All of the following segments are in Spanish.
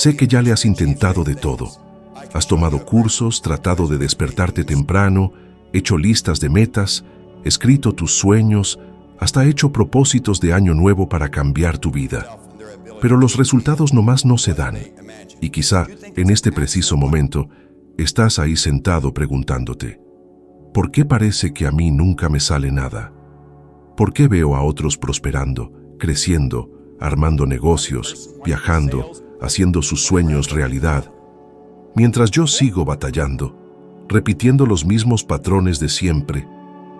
Sé que ya le has intentado de todo. Has tomado cursos, tratado de despertarte temprano, hecho listas de metas, escrito tus sueños, hasta hecho propósitos de año nuevo para cambiar tu vida. Pero los resultados nomás no se dan. Y quizá, en este preciso momento, estás ahí sentado preguntándote, ¿por qué parece que a mí nunca me sale nada? ¿Por qué veo a otros prosperando, creciendo, armando negocios, viajando, haciendo sus sueños realidad? Mientras yo sigo batallando, repitiendo los mismos patrones de siempre,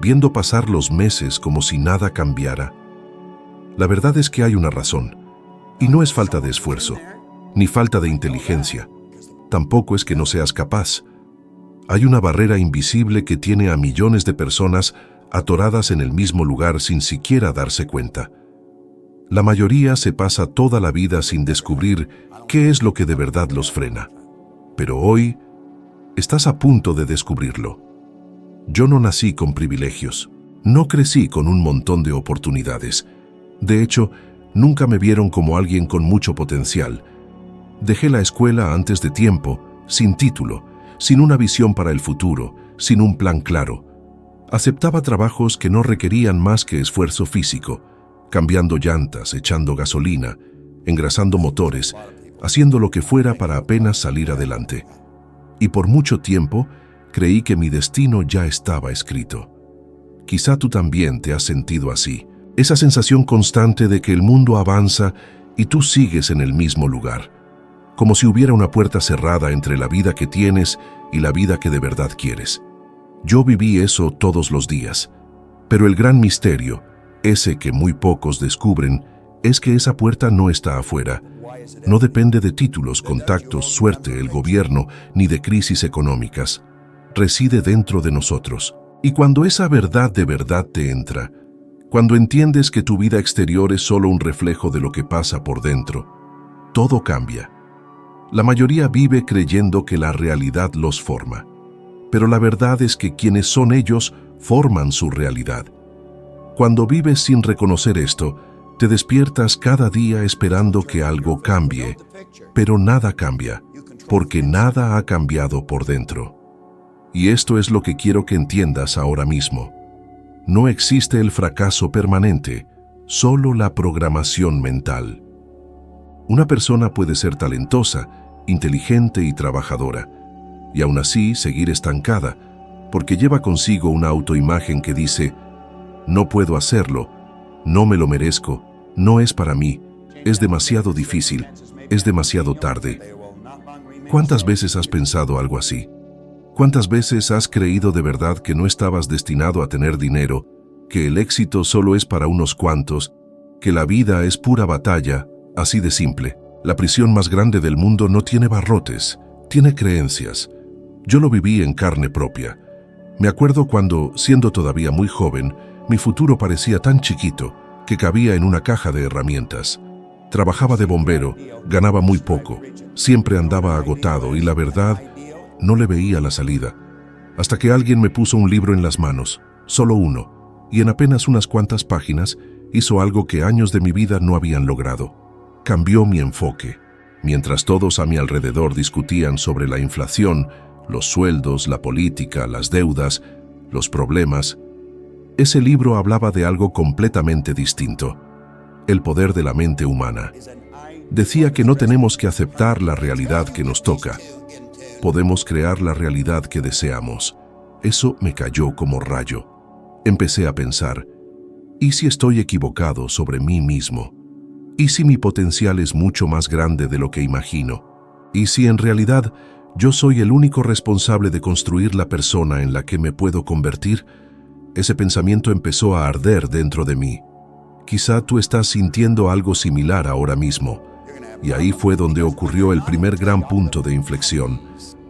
viendo pasar los meses como si nada cambiara. La verdad es que hay una razón, y no es falta de esfuerzo, ni falta de inteligencia. Tampoco es que no seas capaz. Hay una barrera invisible que tiene a millones de personas atoradas en el mismo lugar sin siquiera darse cuenta. La mayoría se pasa toda la vida sin descubrir qué es lo que de verdad los frena. Pero hoy estás a punto de descubrirlo. Yo no nací con privilegios, no crecí con un montón de oportunidades. De hecho, nunca me vieron como alguien con mucho potencial. Dejé la escuela antes de tiempo, sin título, sin una visión para el futuro, sin un plan claro. Aceptaba trabajos que no requerían más que esfuerzo físico, cambiando llantas, echando gasolina, engrasando motores, haciendo lo que fuera para apenas salir adelante. Y por mucho tiempo creí que mi destino ya estaba escrito. Quizá tú también te has sentido así. Esa sensación constante de que el mundo avanza y tú sigues en el mismo lugar. Como si hubiera una puerta cerrada entre la vida que tienes y la vida que de verdad quieres. Yo viví eso todos los días. Pero el gran misterio, ese que muy pocos descubren, es que esa puerta no está afuera. No depende de títulos, contactos, suerte, el gobierno, ni de crisis económicas. Reside dentro de nosotros. Y cuando esa verdad de verdad te entra, cuando entiendes que tu vida exterior es solo un reflejo de lo que pasa por dentro, todo cambia. La mayoría vive creyendo que la realidad los forma. Pero la verdad es que quienes son ellos forman su realidad. Cuando vives sin reconocer esto, te despiertas cada día esperando que algo cambie, pero nada cambia, porque nada ha cambiado por dentro. Y esto es lo que quiero que entiendas ahora mismo. No existe el fracaso permanente, solo la programación mental. Una persona puede ser talentosa, inteligente y trabajadora, y aún así seguir estancada, porque lleva consigo una autoimagen que dice, no puedo hacerlo, no me lo merezco, no es para mí, es demasiado difícil, es demasiado tarde. ¿Cuántas veces has pensado algo así? ¿Cuántas veces has creído de verdad que no estabas destinado a tener dinero, que el éxito solo es para unos cuantos, que la vida es pura batalla, así de simple? La prisión más grande del mundo no tiene barrotes, tiene creencias. Yo lo viví en carne propia. Me acuerdo cuando, siendo todavía muy joven, mi futuro parecía tan chiquito que cabía en una caja de herramientas. Trabajaba de bombero, ganaba muy poco, siempre andaba agotado y la verdad, no le veía la salida. Hasta que alguien me puso un libro en las manos, solo uno, y en apenas unas cuantas páginas hizo algo que años de mi vida no habían logrado. Cambió mi enfoque. Mientras todos a mi alrededor discutían sobre la inflación, los sueldos, la política, las deudas, los problemas, ese libro hablaba de algo completamente distinto: el poder de la mente humana. Decía que no tenemos que aceptar la realidad que nos toca. Podemos crear la realidad que deseamos. Eso me cayó como rayo. Empecé a pensar, ¿y si estoy equivocado sobre mí mismo? ¿Y si mi potencial es mucho más grande de lo que imagino? ¿Y si en realidad yo soy el único responsable de construir la persona en la que me puedo convertir? Ese pensamiento empezó a arder dentro de mí. Quizá tú estás sintiendo algo similar ahora mismo. Y ahí fue donde ocurrió el primer gran punto de inflexión.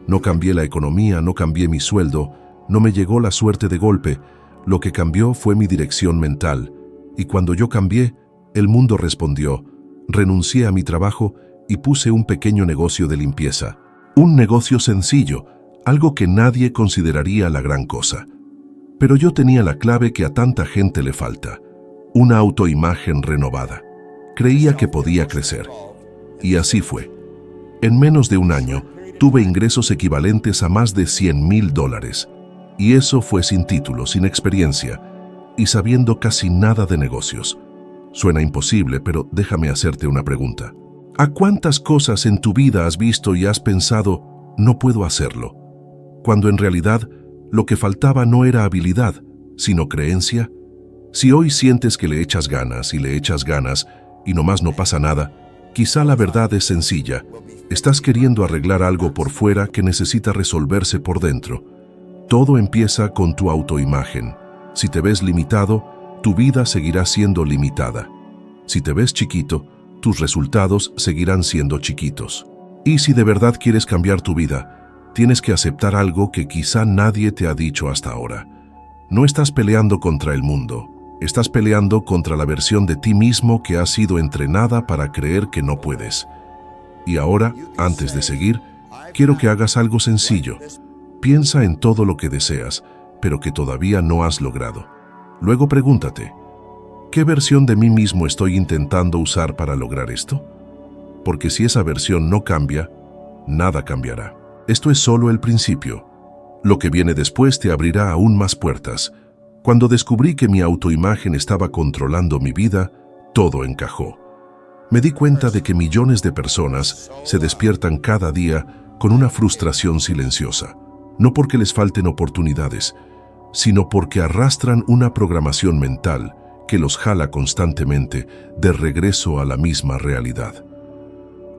No cambié la economía, no cambié mi sueldo, no me llegó la suerte de golpe. Lo que cambió fue mi dirección mental. Y cuando yo cambié, el mundo respondió. Renuncié a mi trabajo y puse un pequeño negocio de limpieza. Un negocio sencillo, algo que nadie consideraría la gran cosa. Pero yo tenía la clave que a tanta gente le falta: una autoimagen renovada. Creía que podía crecer. Y así fue. En menos de un año, tuve ingresos equivalentes a más de $100,000. Y eso fue sin título, sin experiencia, y sabiendo casi nada de negocios. Suena imposible, pero déjame hacerte una pregunta. ¿A cuántas cosas en tu vida has visto y has pensado, no puedo hacerlo? Cuando en realidad, lo que faltaba no era habilidad, sino creencia. Si hoy sientes que le echas ganas y nomás no pasa nada, quizá la verdad es sencilla. Estás queriendo arreglar algo por fuera que necesita resolverse por dentro. Todo empieza con tu autoimagen. Si te ves limitado, tu vida seguirá siendo limitada. Si te ves chiquito, tus resultados seguirán siendo chiquitos. Y si de verdad quieres cambiar tu vida, tienes que aceptar algo que quizá nadie te ha dicho hasta ahora. No estás peleando contra el mundo, estás peleando contra la versión de ti mismo que ha sido entrenada para creer que no puedes. Y ahora, antes de seguir, quiero que hagas algo sencillo. Piensa en todo lo que deseas, pero que todavía no has logrado. Luego pregúntate, ¿qué versión de mí mismo estoy intentando usar para lograr esto? Porque si esa versión no cambia, nada cambiará. Esto es solo el principio. Lo que viene después te abrirá aún más puertas. Cuando descubrí que mi autoimagen estaba controlando mi vida, todo encajó. Me di cuenta de que millones de personas se despiertan cada día con una frustración silenciosa. No porque les falten oportunidades, sino porque arrastran una programación mental que los jala constantemente de regreso a la misma realidad.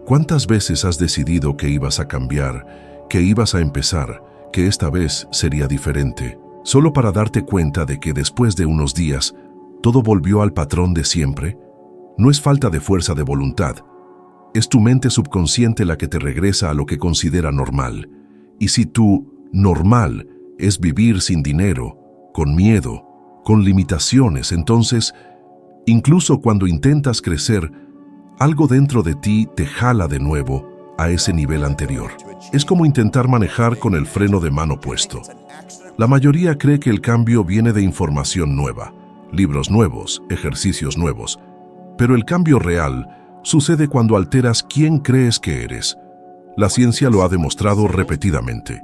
¿Cuántas veces has decidido que ibas a cambiar, que ibas a empezar, que esta vez sería diferente, solo para darte cuenta de que después de unos días todo volvió al patrón de siempre? No es falta de fuerza de voluntad, es tu mente subconsciente la que te regresa a lo que considera normal. Y si tu normal es vivir sin dinero, con miedo, con limitaciones, entonces, incluso cuando intentas crecer, algo dentro de ti te jala de nuevo a ese nivel anterior. Es como intentar manejar con el freno de mano puesto. La mayoría cree que el cambio viene de información nueva, libros nuevos, ejercicios nuevos. Pero el cambio real sucede cuando alteras quién crees que eres. La ciencia lo ha demostrado repetidamente.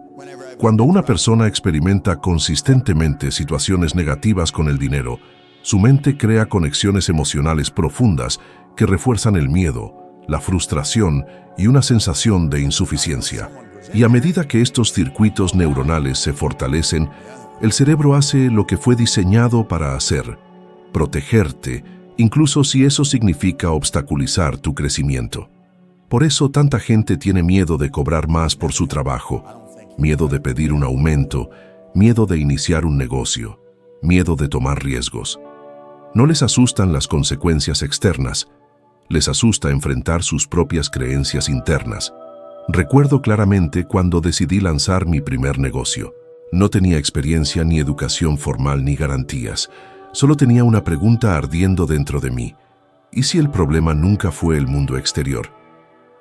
Cuando una persona experimenta consistentemente situaciones negativas con el dinero, su mente crea conexiones emocionales profundas que refuerzan el miedo, la frustración y una sensación de insuficiencia. Y a medida que estos circuitos neuronales se fortalecen, el cerebro hace lo que fue diseñado para hacer: protegerte, incluso si eso significa obstaculizar tu crecimiento. Por eso tanta gente tiene miedo de cobrar más por su trabajo, miedo de pedir un aumento, miedo de iniciar un negocio, miedo de tomar riesgos. No les asustan las consecuencias externas, les asusta enfrentar sus propias creencias internas. Recuerdo claramente cuando decidí lanzar mi primer negocio. No tenía experiencia ni educación formal ni garantías. Solo tenía una pregunta ardiendo dentro de mí. ¿Y si el problema nunca fue el mundo exterior?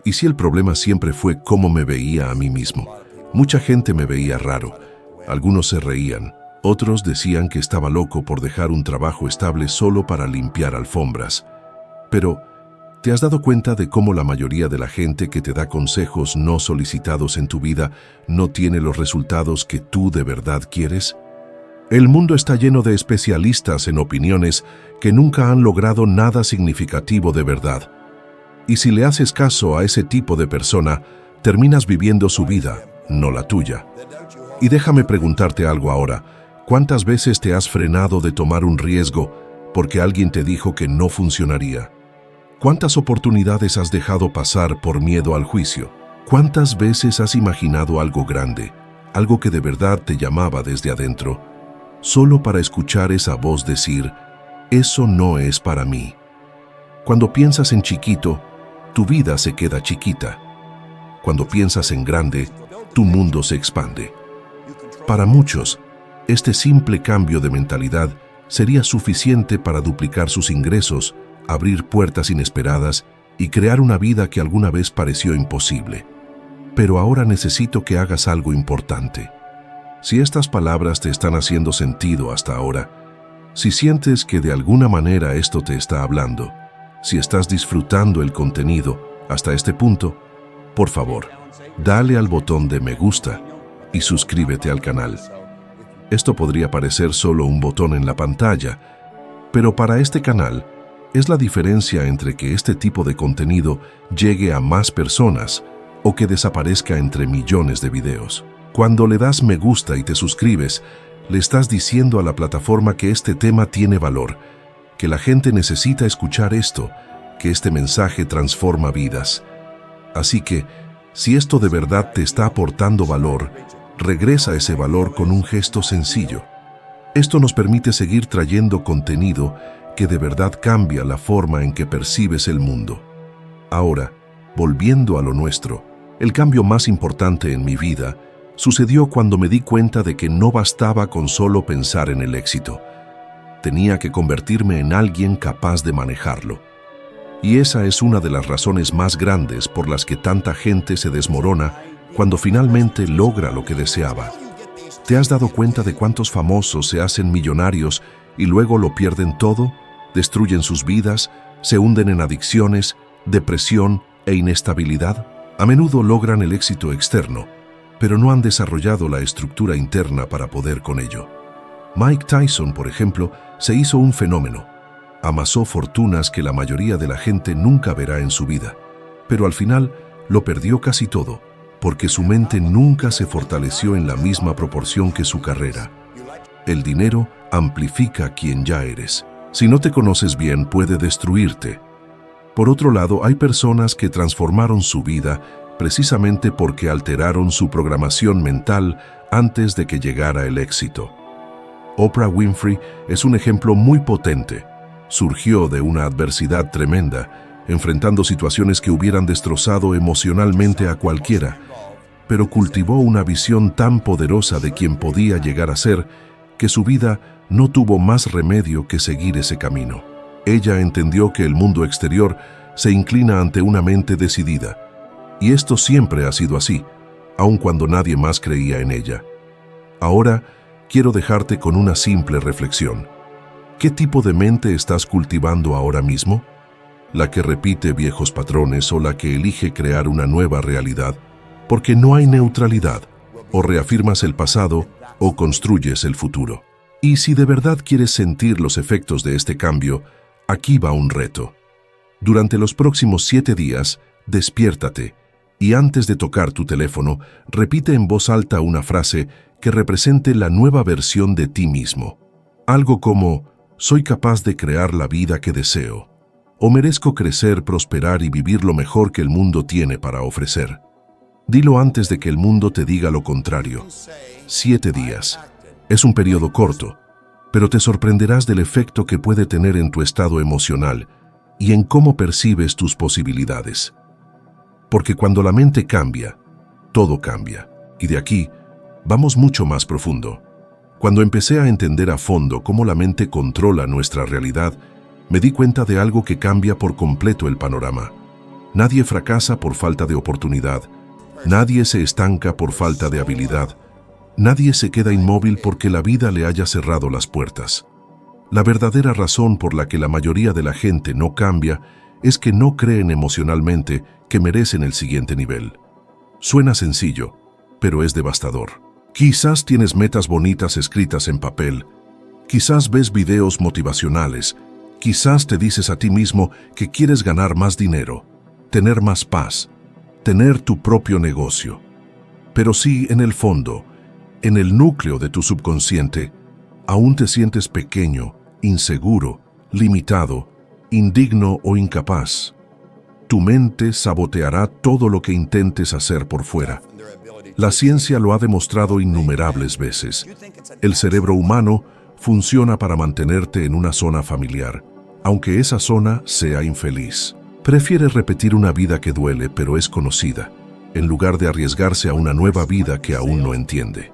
¿Y si el problema siempre fue cómo me veía a mí mismo? Mucha gente me veía raro. Algunos se reían. Otros decían que estaba loco por dejar un trabajo estable solo para limpiar alfombras. Pero, ¿te has dado cuenta de cómo la mayoría de la gente que te da consejos no solicitados en tu vida no tiene los resultados que tú de verdad quieres? El mundo está lleno de especialistas en opiniones que nunca han logrado nada significativo de verdad. Y si le haces caso a ese tipo de persona, terminas viviendo su vida, no la tuya. Y déjame preguntarte algo ahora. ¿Cuántas veces te has frenado de tomar un riesgo porque alguien te dijo que no funcionaría? ¿Cuántas oportunidades has dejado pasar por miedo al juicio? ¿Cuántas veces has imaginado algo grande, algo que de verdad te llamaba desde adentro, solo para escuchar esa voz decir, eso no es para mí? Cuando piensas en chiquito, tu vida se queda chiquita. Cuando piensas en grande, tu mundo se expande. Para muchos, este simple cambio de mentalidad sería suficiente para duplicar sus ingresos, abrir puertas inesperadas y crear una vida que alguna vez pareció imposible. Pero ahora necesito que hagas algo importante. Si estas palabras te están haciendo sentido hasta ahora, si sientes que de alguna manera esto te está hablando, si estás disfrutando el contenido hasta este punto, Por favor, dale al botón de me gusta y suscríbete al canal. Esto podría parecer solo un botón en la pantalla, pero para este canal es la diferencia entre que este tipo de contenido llegue a más personas o que desaparezca entre millones de videos. Cuando le das me gusta y te suscribes, le estás diciendo a la plataforma que este tema tiene valor, que la gente necesita escuchar esto, que este mensaje transforma vidas. Así que, si esto de verdad te está aportando valor, regresa ese valor con un gesto sencillo. Esto nos permite seguir trayendo contenido que de verdad cambia la forma en que percibes el mundo. Ahora, volviendo a lo nuestro, el cambio más importante en mi vida sucedió cuando me di cuenta de que no bastaba con solo pensar en el éxito. Tenía que convertirme en alguien capaz de manejarlo. Y esa es una de las razones más grandes por las que tanta gente se desmorona cuando finalmente logra lo que deseaba. ¿Te has dado cuenta de cuántos famosos se hacen millonarios y luego lo pierden todo? Destruyen sus vidas, se hunden en adicciones, depresión e inestabilidad. A menudo logran el éxito externo, pero no han desarrollado la estructura interna para poder con ello. Mike Tyson, por ejemplo, se hizo un fenómeno. Amasó fortunas que la mayoría de la gente nunca verá en su vida, pero al final lo perdió casi todo, porque su mente nunca se fortaleció en la misma proporción que su carrera. El dinero amplifica quien ya eres. Si no te conoces bien, puede destruirte. Por otro lado, hay personas que transformaron su vida precisamente porque alteraron su programación mental antes de que llegara el éxito. Oprah Winfrey es un ejemplo muy potente. Surgió de una adversidad tremenda, enfrentando situaciones que hubieran destrozado emocionalmente a cualquiera, pero cultivó una visión tan poderosa de quien podía llegar a ser que su vida no tuvo más remedio que seguir ese camino. Ella entendió que el mundo exterior se inclina ante una mente decidida, y esto siempre ha sido así, aun cuando nadie más creía en ella. Ahora, quiero dejarte con una simple reflexión. ¿Qué tipo de mente estás cultivando ahora mismo? ¿La que repite viejos patrones o la que elige crear una nueva realidad? Porque no hay neutralidad. O reafirmas el pasado o construyes el futuro. Y si de verdad quieres sentir los efectos de este cambio, aquí va un reto. Durante los próximos 7 días, despiértate y antes de tocar tu teléfono, repite en voz alta una frase que represente la nueva versión de ti mismo. Algo como, soy capaz de crear la vida que deseo. O merezco crecer, prosperar y vivir lo mejor que el mundo tiene para ofrecer. Dilo antes de que el mundo te diga lo contrario. 7 días. Es un periodo corto, pero te sorprenderás del efecto que puede tener en tu estado emocional y en cómo percibes tus posibilidades. Porque cuando la mente cambia, todo cambia. Y de aquí, vamos mucho más profundo. Cuando empecé a entender a fondo cómo la mente controla nuestra realidad, me di cuenta de algo que cambia por completo el panorama. Nadie fracasa por falta de oportunidad. Nadie se estanca por falta de habilidad. Nadie se queda inmóvil porque la vida le haya cerrado las puertas. La verdadera razón por la que la mayoría de la gente no cambia es que no creen emocionalmente que merecen el siguiente nivel. Suena sencillo, pero es devastador. Quizás tienes metas bonitas escritas en papel, quizás ves videos motivacionales, quizás te dices a ti mismo que quieres ganar más dinero, tener más paz, tener tu propio negocio. Pero si en el fondo, en el núcleo de tu subconsciente, aún te sientes pequeño, inseguro, limitado, indigno o incapaz, tu mente saboteará todo lo que intentes hacer por fuera. La ciencia lo ha demostrado innumerables veces. El cerebro humano funciona para mantenerte en una zona familiar, aunque esa zona sea infeliz. Prefiere repetir una vida que duele pero es conocida, en lugar de arriesgarse a una nueva vida que aún no entiende.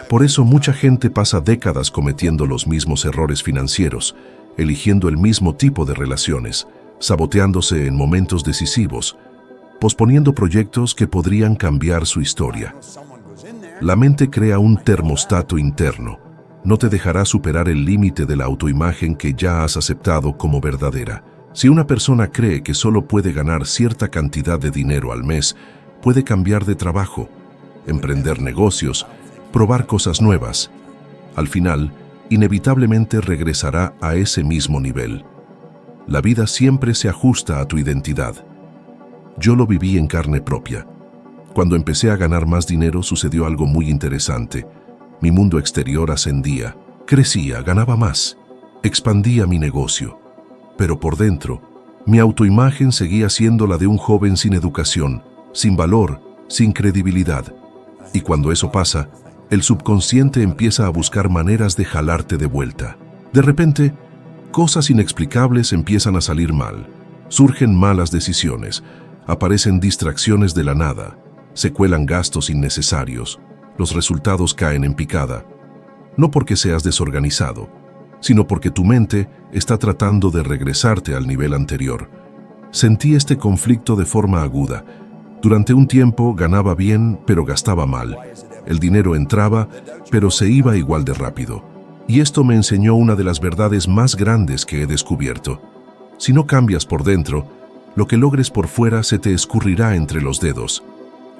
Por eso mucha gente pasa décadas cometiendo los mismos errores financieros, eligiendo el mismo tipo de relaciones, saboteándose en momentos decisivos, posponiendo proyectos que podrían cambiar su historia. La mente crea un termostato interno. No te dejará superar el límite de la autoimagen que ya has aceptado como verdadera. Si una persona cree que solo puede ganar cierta cantidad de dinero al mes, puede cambiar de trabajo, emprender negocios, probar cosas nuevas. Al final, inevitablemente regresará a ese mismo nivel. La vida siempre se ajusta a tu identidad. Yo lo viví en carne propia. Cuando empecé a ganar más dinero sucedió algo muy interesante. Mi mundo exterior ascendía, crecía, ganaba más, expandía mi negocio. Pero por dentro, mi autoimagen seguía siendo la de un joven sin educación, sin valor, sin credibilidad. Y cuando eso pasa, el subconsciente empieza a buscar maneras de jalarte de vuelta. De repente, cosas inexplicables empiezan a salir mal. Surgen malas decisiones, aparecen distracciones de la nada, se cuelan gastos innecesarios, los resultados caen en picada. No porque seas desorganizado, sino porque tu mente está tratando de regresarte al nivel anterior. Sentí este conflicto de forma aguda. Durante un tiempo ganaba bien, pero gastaba mal. El dinero entraba, pero se iba igual de rápido. Y esto me enseñó una de las verdades más grandes que he descubierto. Si no cambias por dentro, lo que logres por fuera se te escurrirá entre los dedos.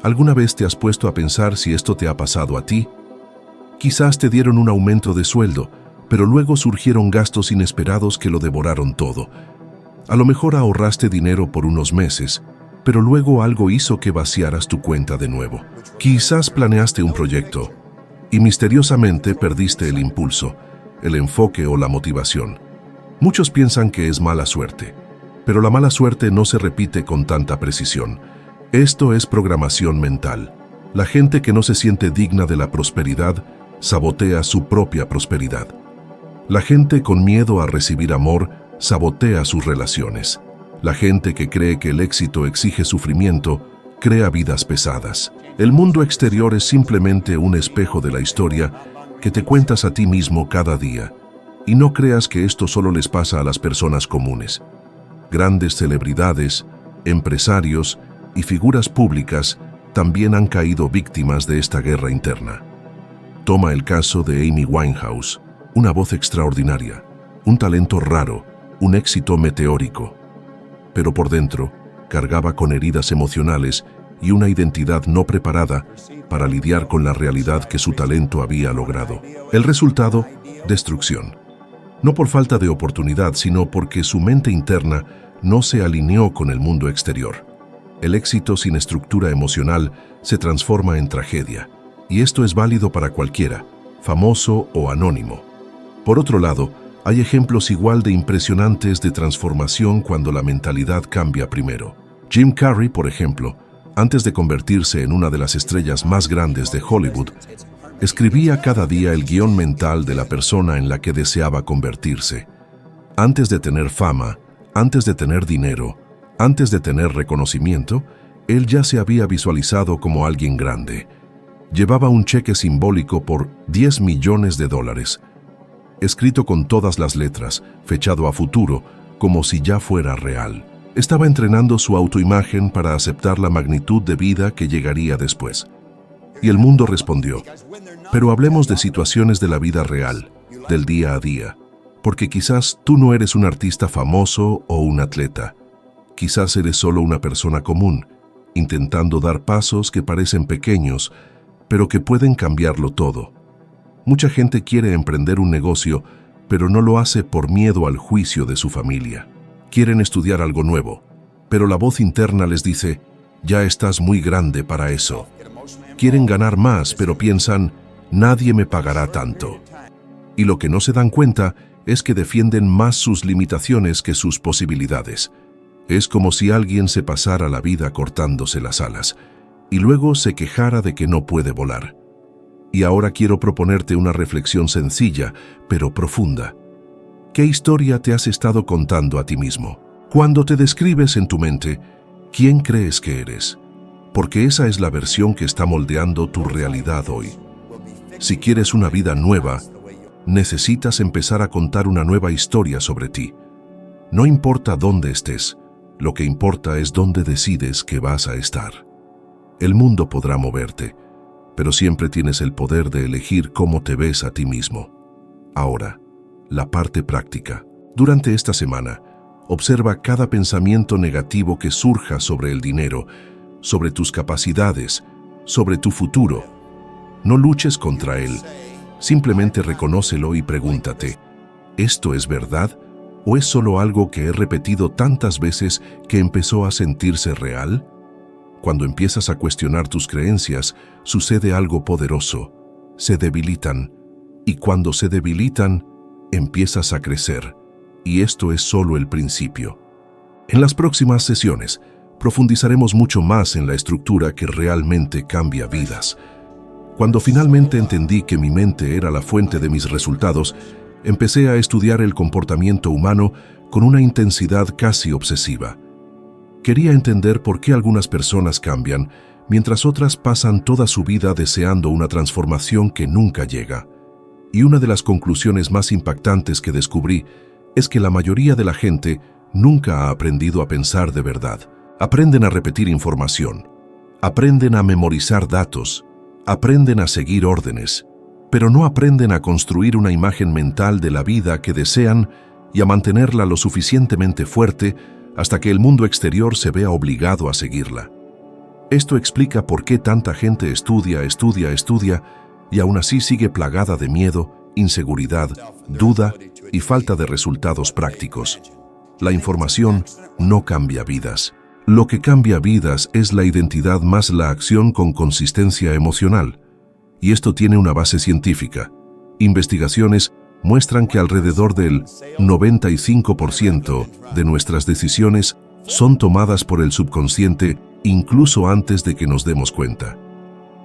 ¿Alguna vez te has puesto a pensar si esto te ha pasado a ti? Quizás te dieron un aumento de sueldo, pero luego surgieron gastos inesperados que lo devoraron todo. A lo mejor ahorraste dinero por unos meses, pero luego algo hizo que vaciaras tu cuenta de nuevo. Quizás planeaste un proyecto y misteriosamente perdiste el impulso, el enfoque o la motivación. Muchos piensan que es mala suerte, pero la mala suerte no se repite con tanta precisión. Esto es programación mental. La gente que no se siente digna de la prosperidad sabotea su propia prosperidad. La gente con miedo a recibir amor sabotea sus relaciones. La gente que cree que el éxito exige sufrimiento crea vidas pesadas. El mundo exterior es simplemente un espejo de la historia que te cuentas a ti mismo cada día. Y no creas que esto solo les pasa a las personas comunes. Grandes celebridades, empresarios y figuras públicas también han caído víctimas de esta guerra interna. Toma el caso de Amy Winehouse, una voz extraordinaria, un talento raro, un éxito meteórico. Pero por dentro, cargaba con heridas emocionales y una identidad no preparada para lidiar con la realidad que su talento había logrado. El resultado, destrucción. No por falta de oportunidad, sino porque su mente interna no se alineó con el mundo exterior. El éxito sin estructura emocional se transforma en tragedia, y esto es válido para cualquiera, famoso o anónimo. Por otro lado, hay ejemplos igual de impresionantes de transformación cuando la mentalidad cambia primero. Jim Carrey, por ejemplo, antes de convertirse en una de las estrellas más grandes de Hollywood, escribía cada día el guión mental de la persona en la que deseaba convertirse. Antes de tener fama, antes de tener dinero, antes de tener reconocimiento, él ya se había visualizado como alguien grande. Llevaba un cheque simbólico por $10 millones, escrito con todas las letras, fechado a futuro, como si ya fuera real. Estaba entrenando su autoimagen para aceptar la magnitud de vida que llegaría después. Y el mundo respondió. Pero hablemos de situaciones de la vida real, del día a día, porque quizás tú no eres un artista famoso o un atleta. Quizás eres solo una persona común, intentando dar pasos que parecen pequeños, pero que pueden cambiarlo todo. Mucha gente quiere emprender un negocio, pero no lo hace por miedo al juicio de su familia. Quieren estudiar algo nuevo, pero la voz interna les dice, ya estás muy grande para eso. Quieren ganar más, pero piensan, nadie me pagará tanto. Y lo que no se dan cuenta es que defienden más sus limitaciones que sus posibilidades. Es como si alguien se pasara la vida cortándose las alas y luego se quejara de que no puede volar. Y ahora quiero proponerte una reflexión sencilla, pero profunda. ¿Qué historia te has estado contando a ti mismo? Cuando te describes en tu mente, ¿quién crees que eres? Porque esa es la versión que está moldeando tu realidad hoy. Si quieres una vida nueva, necesitas empezar a contar una nueva historia sobre ti. No importa dónde estés, lo que importa es dónde decides que vas a estar. El mundo podrá moverte, pero siempre tienes el poder de elegir cómo te ves a ti mismo. Ahora, la parte práctica. Durante esta semana, observa cada pensamiento negativo que surja sobre el dinero, sobre tus capacidades, sobre tu futuro. No luches contra él. Simplemente reconócelo y pregúntate, ¿esto es verdad o es solo algo que he repetido tantas veces que empezó a sentirse real? Cuando empiezas a cuestionar tus creencias, sucede algo poderoso. Se debilitan. Y cuando se debilitan, empiezas a crecer. Y esto es solo el principio. En las próximas sesiones, profundizaremos mucho más en la estructura que realmente cambia vidas. Cuando finalmente entendí que mi mente era la fuente de mis resultados, empecé a estudiar el comportamiento humano con una intensidad casi obsesiva. Quería entender por qué algunas personas cambian, mientras otras pasan toda su vida deseando una transformación que nunca llega. Y una de las conclusiones más impactantes que descubrí es que la mayoría de la gente nunca ha aprendido a pensar de verdad. Aprenden a repetir información, aprenden a memorizar datos, aprenden a seguir órdenes, pero no aprenden a construir una imagen mental de la vida que desean y a mantenerla lo suficientemente fuerte hasta que el mundo exterior se vea obligado a seguirla. Esto explica por qué tanta gente estudia y aún así sigue plagada de miedo, inseguridad, duda y falta de resultados prácticos. La información no cambia vidas. Lo que cambia vidas es la identidad más la acción con consistencia emocional. Y esto tiene una base científica. Investigaciones muestran que alrededor del 95% de nuestras decisiones son tomadas por el subconsciente incluso antes de que nos demos cuenta.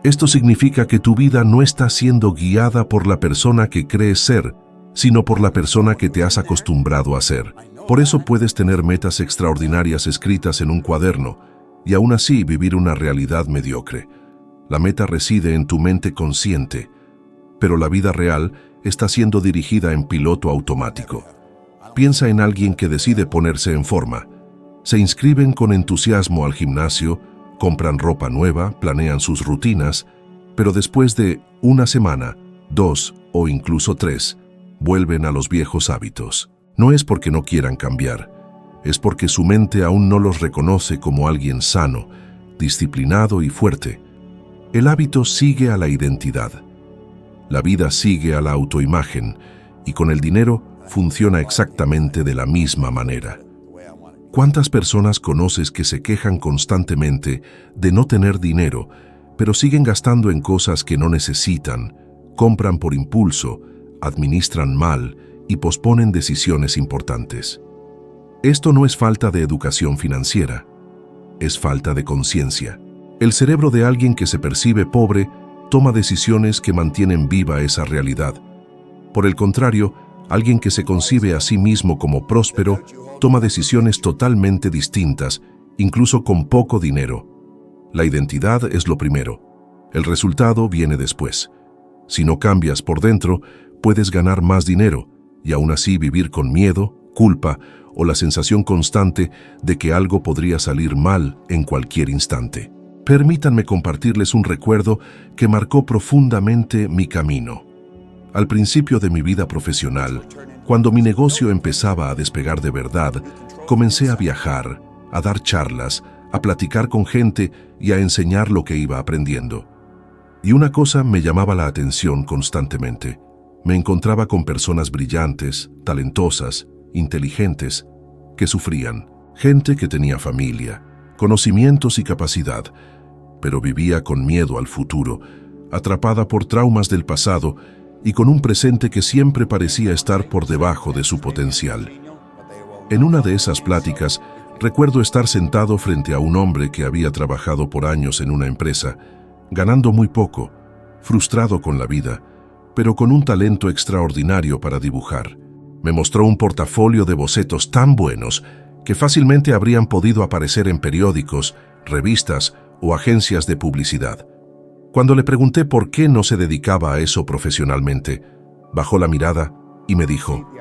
Esto significa que tu vida no está siendo guiada por la persona que crees ser, sino por la persona que te has acostumbrado a ser. Por eso puedes tener metas extraordinarias escritas en un cuaderno y aún así vivir una realidad mediocre. La meta reside en tu mente consciente, pero la vida real está siendo dirigida en piloto automático. Piensa en alguien que decide ponerse en forma. Se inscriben con entusiasmo al gimnasio, compran ropa nueva, planean sus rutinas, pero después de una semana, 2 o incluso 3, vuelven a los viejos hábitos. No es porque no quieran cambiar, es porque su mente aún no los reconoce como alguien sano, disciplinado y fuerte. El hábito sigue a la identidad. La vida sigue a la autoimagen y con el dinero funciona exactamente de la misma manera. ¿Cuántas personas conoces que se quejan constantemente de no tener dinero, pero siguen gastando en cosas que no necesitan, compran por impulso, administran mal y posponen decisiones importantes? Esto no es falta de educación financiera, es falta de conciencia. El cerebro de alguien que se percibe pobre toma decisiones que mantienen viva esa realidad. Por el contrario, alguien que se concibe a sí mismo como próspero toma decisiones totalmente distintas, incluso con poco dinero. La identidad es lo primero. El resultado viene después. Si no cambias por dentro, puedes ganar más dinero y aún así vivir con miedo, culpa o la sensación constante de que algo podría salir mal en cualquier instante. Permítanme compartirles un recuerdo que marcó profundamente mi camino. Al principio de mi vida profesional, cuando mi negocio empezaba a despegar de verdad, comencé a viajar, a dar charlas, a platicar con gente y a enseñar lo que iba aprendiendo. Y una cosa me llamaba la atención constantemente. Me encontraba con personas brillantes, talentosas, inteligentes, que sufrían. Gente que tenía familia, conocimientos y capacidad, pero vivía con miedo al futuro, atrapada por traumas del pasado y con un presente que siempre parecía estar por debajo de su potencial. En una de esas pláticas, recuerdo estar sentado frente a un hombre que había trabajado por años en una empresa, ganando muy poco, frustrado con la vida, pero con un talento extraordinario para dibujar. Me mostró un portafolio de bocetos tan buenos que fácilmente habrían podido aparecer en periódicos, revistas o agencias de publicidad. Cuando le pregunté por qué no se dedicaba a eso profesionalmente, bajó la mirada y me dijo,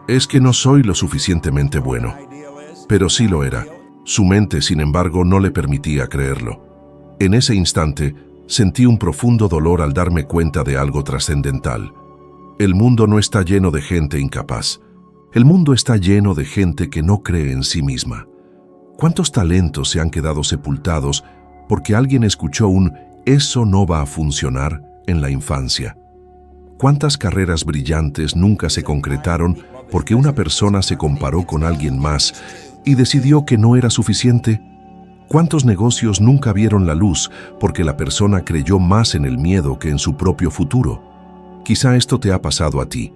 «Es que no soy lo suficientemente bueno». Pero sí lo era. Su mente, sin embargo, no le permitía creerlo. En ese instante, sentí un profundo dolor al darme cuenta de algo trascendental. El mundo no está lleno de gente incapaz. El mundo está lleno de gente que no cree en sí misma. ¿Cuántos talentos se han quedado sepultados porque alguien escuchó un «eso no va a funcionar» en la infancia. ¿Cuántas carreras brillantes nunca se concretaron porque una persona se comparó con alguien más y decidió que no era suficiente? ¿Cuántos negocios nunca vieron la luz porque la persona creyó más en el miedo que en su propio futuro? Quizá esto te ha pasado a ti.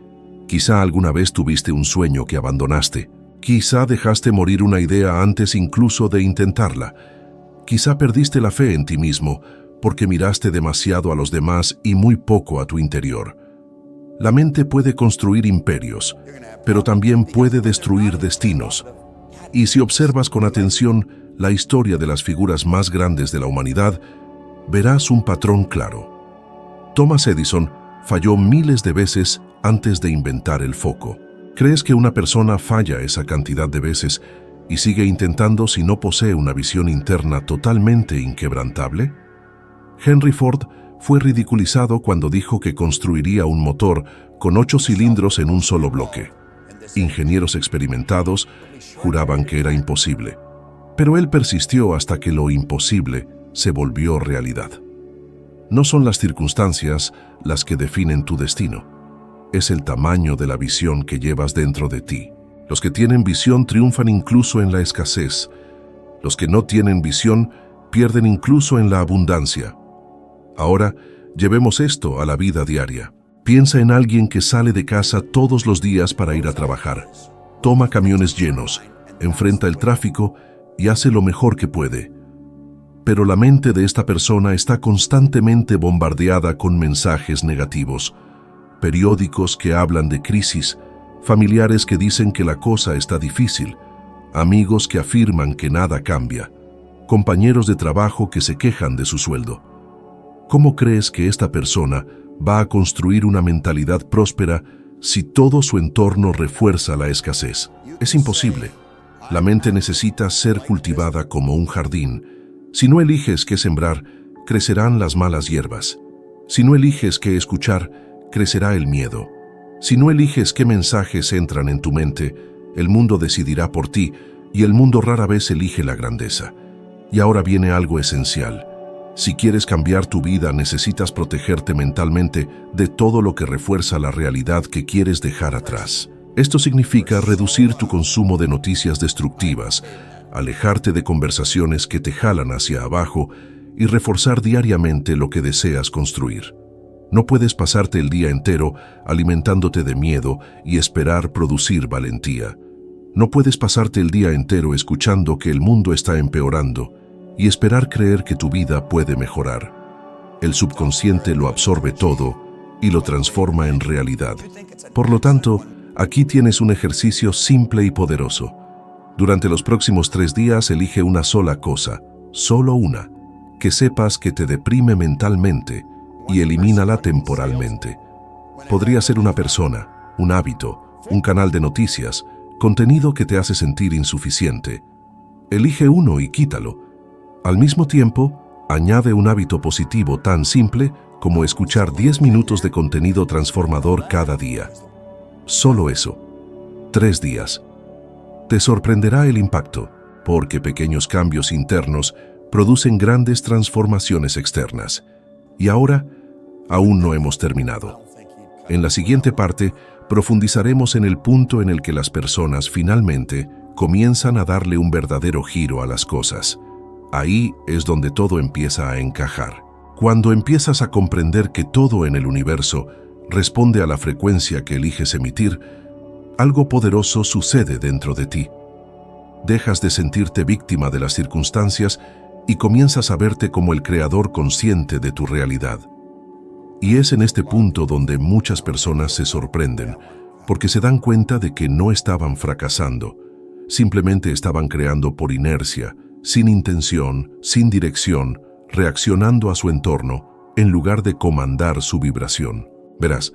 Quizá alguna vez tuviste un sueño que abandonaste. Quizá dejaste morir una idea antes incluso de intentarla. Quizá perdiste la fe en ti mismo porque miraste demasiado a los demás y muy poco a tu interior. La mente puede construir imperios, pero también puede destruir destinos. Y si observas con atención la historia de las figuras más grandes de la humanidad, verás un patrón claro. Thomas Edison falló miles de veces antes de inventar el foco. ¿Crees que una persona falla esa cantidad de veces y sigue intentando si no posee una visión interna totalmente inquebrantable? Henry Ford fue ridiculizado cuando dijo que construiría un motor con 8 cilindros en un solo bloque. Ingenieros experimentados juraban que era imposible, pero él persistió hasta que lo imposible se volvió realidad. No son las circunstancias las que definen tu destino. Es el tamaño de la visión que llevas dentro de ti. Los que tienen visión triunfan incluso en la escasez. Los que no tienen visión pierden incluso en la abundancia. Ahora, llevemos esto a la vida diaria. Piensa en alguien que sale de casa todos los días para ir a trabajar. Toma camiones llenos, enfrenta el tráfico y hace lo mejor que puede. Pero la mente de esta persona está constantemente bombardeada con mensajes negativos. Periódicos que hablan de crisis, familiares que dicen que la cosa está difícil, amigos que afirman que nada cambia, compañeros de trabajo que se quejan de su sueldo. ¿Cómo crees que esta persona va a construir una mentalidad próspera si todo su entorno refuerza la escasez? Es imposible. La mente necesita ser cultivada como un jardín. Si no eliges qué sembrar, crecerán las malas hierbas. Si no eliges qué escuchar, crecerá el miedo. Si no eliges qué mensajes entran en tu mente, el mundo decidirá por ti y el mundo rara vez elige la grandeza. Y ahora viene algo esencial. Si quieres cambiar tu vida, necesitas protegerte mentalmente de todo lo que refuerza la realidad que quieres dejar atrás. Esto significa reducir tu consumo de noticias destructivas, alejarte de conversaciones que te jalan hacia abajo y reforzar diariamente lo que deseas construir. No puedes pasarte el día entero alimentándote de miedo y esperar producir valentía. No puedes pasarte el día entero escuchando que el mundo está empeorando y esperar creer que tu vida puede mejorar. El subconsciente lo absorbe todo y lo transforma en realidad. Por lo tanto, aquí tienes un ejercicio simple y poderoso. Durante los próximos 3 días elige una sola cosa, solo una, que sepas que te deprime mentalmente y elimínala temporalmente. Podría ser una persona, un hábito, un canal de noticias, contenido que te hace sentir insuficiente. Elige uno y quítalo. Al mismo tiempo, añade un hábito positivo tan simple como escuchar 10 minutos de contenido transformador cada día. Solo eso. 3 días. Te sorprenderá el impacto, porque pequeños cambios internos producen grandes transformaciones externas. Y ahora, aún no hemos terminado. En la siguiente parte, profundizaremos en el punto en el que las personas finalmente comienzan a darle un verdadero giro a las cosas. Ahí es donde todo empieza a encajar. Cuando empiezas a comprender que todo en el universo responde a la frecuencia que eliges emitir, algo poderoso sucede dentro de ti. Dejas de sentirte víctima de las circunstancias y comienzas a verte como el creador consciente de tu realidad. Y es en este punto donde muchas personas se sorprenden, porque se dan cuenta de que no estaban fracasando, simplemente estaban creando por inercia, sin intención, sin dirección, reaccionando a su entorno, en lugar de comandar su vibración. Verás,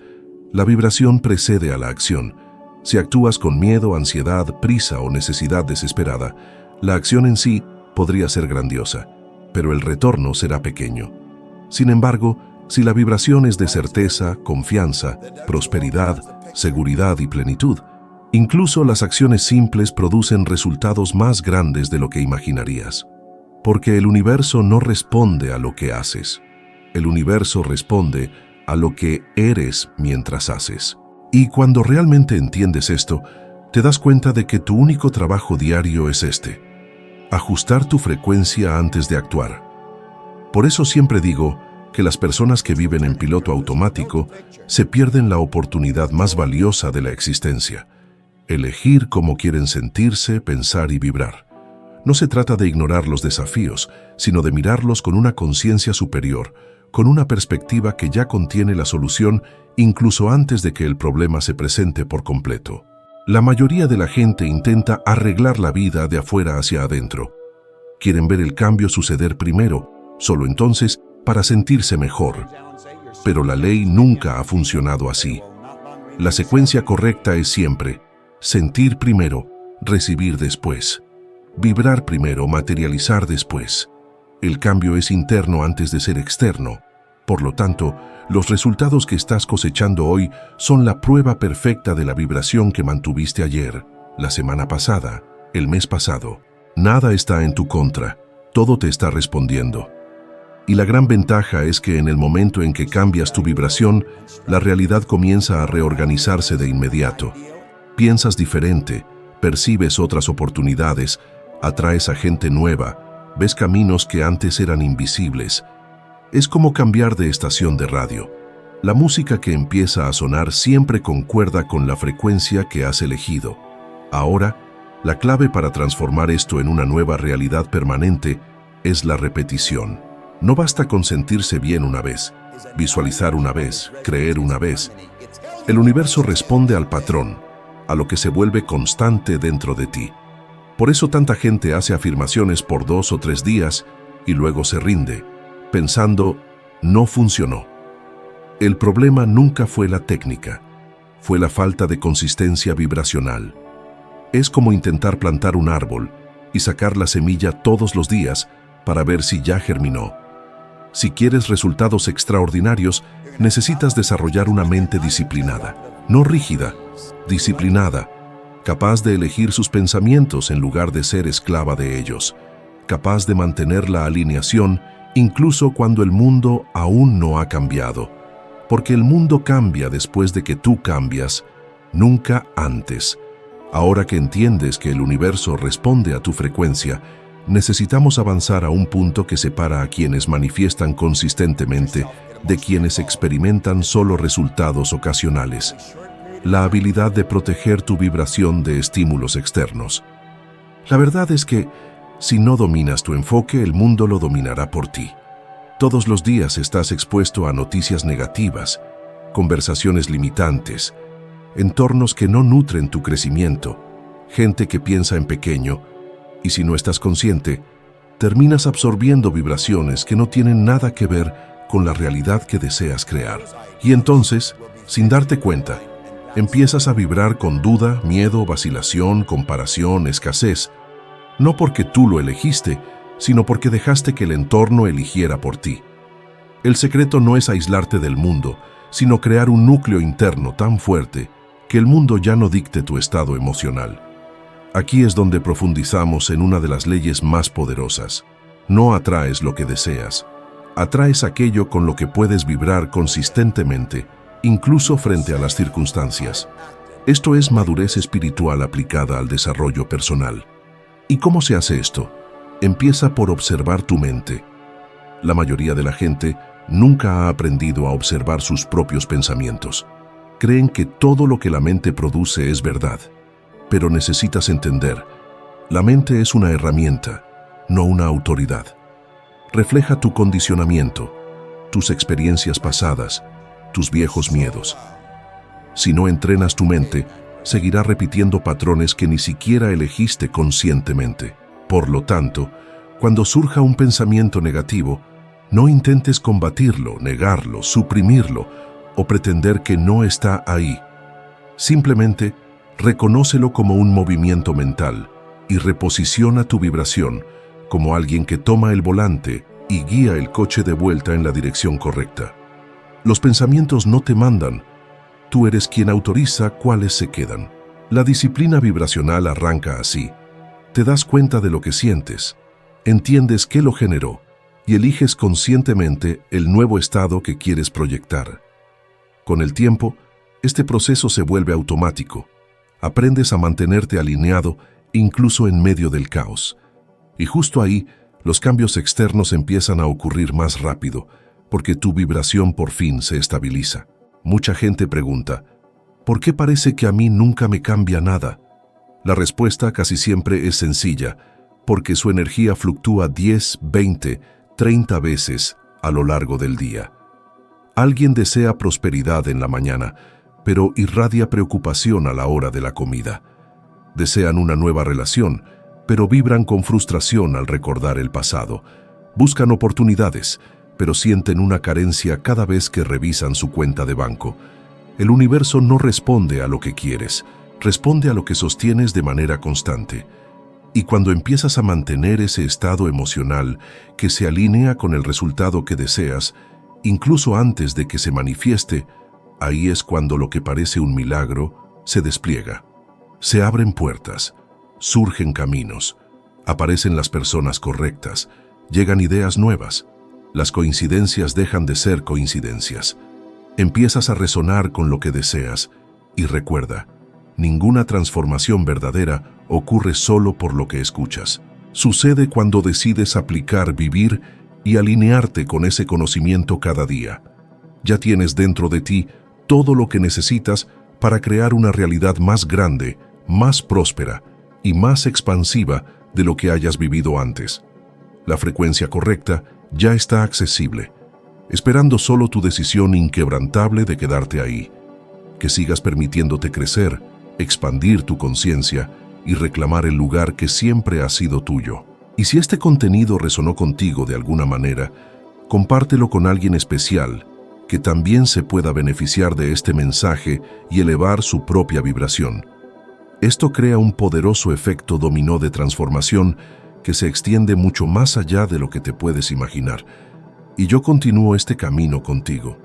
la vibración precede a la acción. Si actúas con miedo, ansiedad, prisa o necesidad desesperada, la acción en sí podría ser grandiosa, pero el retorno será pequeño. Sin embargo, si la vibración es de certeza, confianza, prosperidad, seguridad y plenitud, incluso las acciones simples producen resultados más grandes de lo que imaginarías. Porque el universo no responde a lo que haces. El universo responde a lo que eres mientras haces. Y cuando realmente entiendes esto, te das cuenta de que tu único trabajo diario es este: ajustar tu frecuencia antes de actuar. Por eso siempre digo que las personas que viven en piloto automático se pierden la oportunidad más valiosa de la existencia: elegir cómo quieren sentirse, pensar y vibrar. No se trata de ignorar los desafíos, sino de mirarlos con una conciencia superior, con una perspectiva que ya contiene la solución incluso antes de que el problema se presente por completo. La mayoría de la gente intenta arreglar la vida de afuera hacia adentro. Quieren ver el cambio suceder primero, solo entonces, para sentirse mejor. Pero la ley nunca ha funcionado así. La secuencia correcta es siempre sentir primero, recibir después. Vibrar primero, materializar después. El cambio es interno antes de ser externo. Por lo tanto, los resultados que estás cosechando hoy son la prueba perfecta de la vibración que mantuviste ayer, la semana pasada, el mes pasado. Nada está en tu contra, todo te está respondiendo. Y la gran ventaja es que en el momento en que cambias tu vibración, la realidad comienza a reorganizarse de inmediato. Piensas diferente, percibes otras oportunidades, atraes a gente nueva, ves caminos que antes eran invisibles. Es como cambiar de estación de radio. La música que empieza a sonar siempre concuerda con la frecuencia que has elegido. Ahora, la clave para transformar esto en una nueva realidad permanente es la repetición. No basta con sentirse bien una vez, visualizar una vez, creer una vez. El universo responde al patrón, a lo que se vuelve constante dentro de ti. Por eso tanta gente hace afirmaciones por 2 o 3 días y luego se rinde, pensando, no funcionó. El problema nunca fue la técnica, fue la falta de consistencia vibracional. Es como intentar plantar un árbol y sacar la semilla todos los días para ver si ya germinó. Si quieres resultados extraordinarios, necesitas desarrollar una mente disciplinada, no rígida, disciplinada, capaz de elegir sus pensamientos en lugar de ser esclava de ellos, capaz de mantener la alineación incluso cuando el mundo aún no ha cambiado, porque el mundo cambia después de que tú cambias, nunca antes. Ahora que entiendes que el universo responde a tu frecuencia, necesitamos avanzar a un punto que separa a quienes manifiestan consistentemente de quienes experimentan solo resultados ocasionales. La habilidad de proteger tu vibración de estímulos externos. La verdad es que, si no dominas tu enfoque, el mundo lo dominará por ti. Todos los días estás expuesto a noticias negativas, conversaciones limitantes, entornos que no nutren tu crecimiento, gente que piensa en pequeño, y si no estás consciente, terminas absorbiendo vibraciones que no tienen nada que ver con la realidad que deseas crear. Y entonces, sin darte cuenta, empiezas a vibrar con duda, miedo, vacilación, comparación, escasez, no porque tú lo elegiste, sino porque dejaste que el entorno eligiera por ti. El secreto no es aislarte del mundo, sino crear un núcleo interno tan fuerte que el mundo ya no dicte tu estado emocional. Aquí es donde profundizamos en una de las leyes más poderosas. No atraes lo que deseas, atraes aquello con lo que puedes vibrar consistentemente, incluso frente a las circunstancias. Esto es madurez espiritual aplicada al desarrollo personal. ¿Y cómo se hace esto? Empieza por observar tu mente. La mayoría de la gente nunca ha aprendido a observar sus propios pensamientos. Creen que todo lo que la mente produce es verdad. Pero necesitas entender, la mente es una herramienta, no una autoridad. Refleja tu condicionamiento, tus experiencias pasadas, tus viejos miedos. Si no entrenas tu mente, seguirá repitiendo patrones que ni siquiera elegiste conscientemente. Por lo tanto, cuando surja un pensamiento negativo, no intentes combatirlo, negarlo, suprimirlo o pretender que no está ahí. Simplemente, reconócelo como un movimiento mental y reposiciona tu vibración como alguien que toma el volante y guía el coche de vuelta en la dirección correcta. Los pensamientos no te mandan, tú eres quien autoriza cuáles se quedan. La disciplina vibracional arranca así. Te das cuenta de lo que sientes, entiendes qué lo generó y eliges conscientemente el nuevo estado que quieres proyectar. Con el tiempo, este proceso se vuelve automático. Aprendes a mantenerte alineado incluso en medio del caos. Y justo ahí, los cambios externos empiezan a ocurrir más rápido, porque tu vibración por fin se estabiliza. Mucha gente pregunta, ¿por qué parece que a mí nunca me cambia nada? La respuesta casi siempre es sencilla, porque su energía fluctúa 10, 20, 30 veces a lo largo del día. Alguien desea prosperidad en la mañana, pero irradia preocupación a la hora de la comida. Desean una nueva relación, pero vibran con frustración al recordar el pasado. Buscan oportunidades, pero sienten una carencia cada vez que revisan su cuenta de banco. El universo no responde a lo que quieres, responde a lo que sostienes de manera constante. Y cuando empiezas a mantener ese estado emocional que se alinea con el resultado que deseas, incluso antes de que se manifieste, ahí es cuando lo que parece un milagro se despliega. Se abren puertas, surgen caminos, aparecen las personas correctas, llegan ideas nuevas. Las coincidencias dejan de ser coincidencias. Empiezas a resonar con lo que deseas y recuerda, ninguna transformación verdadera ocurre solo por lo que escuchas. Sucede cuando decides aplicar, vivir y alinearte con ese conocimiento cada día. Ya tienes dentro de ti todo lo que necesitas para crear una realidad más grande, más próspera y más expansiva de lo que hayas vivido antes. La frecuencia correcta ya está accesible, esperando solo tu decisión inquebrantable de quedarte ahí. Que sigas permitiéndote crecer, expandir tu conciencia y reclamar el lugar que siempre ha sido tuyo. Y si este contenido resonó contigo de alguna manera, compártelo con alguien especial que también se pueda beneficiar de este mensaje y elevar su propia vibración. Esto crea un poderoso efecto dominó de transformación que se extiende mucho más allá de lo que te puedes imaginar. Y yo continúo este camino contigo.